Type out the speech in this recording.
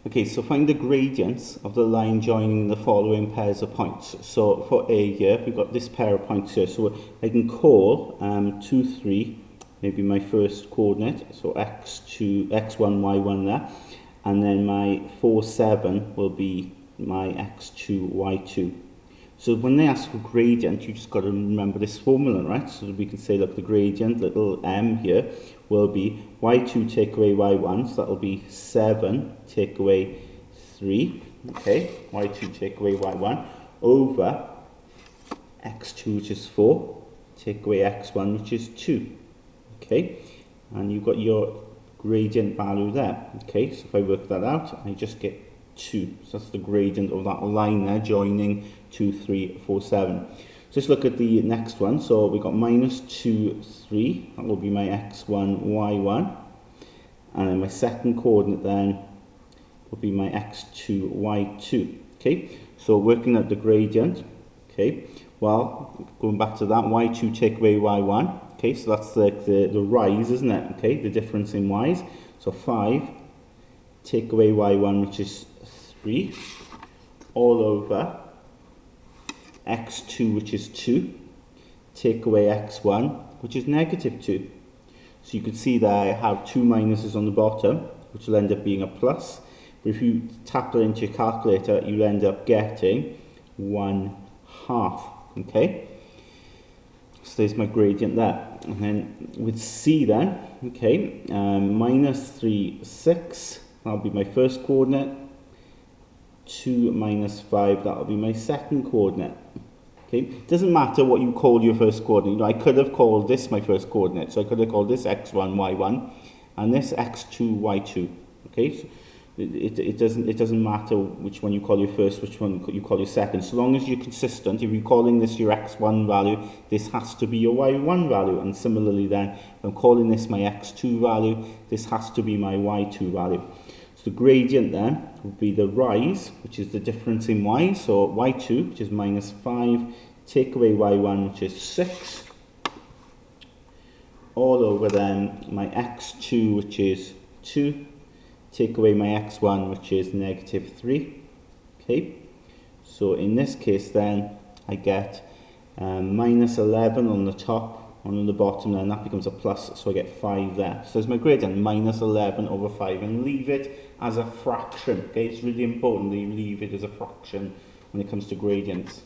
Okay, so find the gradients of the line joining the following pairs of points. So for A here, we've got this pair of points here. So I can call 2, 3, maybe my first coordinate. So x2, x1, y1 there. And then my 4, 7 will be my x2, y2. So when they ask for gradient, you just got to remember this formula, right? So we can say, look, the gradient, little m here, will be y2 take away y1, so that'll be 7 take away 3, okay? y2 take away y1, over x2, which is 4, take away x1, which is 2, okay? And you've got your gradient value there, okay? So if I work that out, I just get 2. So that's the gradient of that line there joining 2, 3, 4, 7. So let's look at the next one. So we've got minus 2, 3. That will be my x1, y1. And then my second coordinate then will be my x2, y2. Okay, so working out the gradient. Okay, well, going back to that, y2 take away y1. Okay, so that's like the rise, isn't it? Okay, the difference in y's. So 5 take away y1, which is 3, all over x2, which is 2, take away x1, which is negative 2. So you can see that I have 2 minuses on the bottom, which will end up being a plus. But if you tap that into your calculator, you'll end up getting 1/2. Okay? So there's my gradient there. And then with C then, okay, minus 3, 6, that'll be my first coordinate. 2 minus 5, that'll be my second coordinate. Okay, it doesn't matter what you call your first coordinate. You know, I could have called this my first coordinate, so I could have called this x1, y1, and this x2, y2. Okay, so it doesn't matter which one you call your first, which one you call your second. So long as you're consistent, if you're calling this your x1 value, this has to be your y1 value. And similarly then, if I'm calling this my x2 value, this has to be my y2 value. So the gradient then would be the rise, which is the difference in y. So y2, which is minus 5, take away y1, which is 6, all over then my x2, which is 2, take away my x1, which is negative 3. Okay, so in this case then, I get minus 11 on the top, on the bottom, then that becomes a plus, so I get 5 there. So there's my gradient, minus 11 over 5, and leave it as a fraction. Okay, it's really important that you leave it as a fraction when it comes to gradients.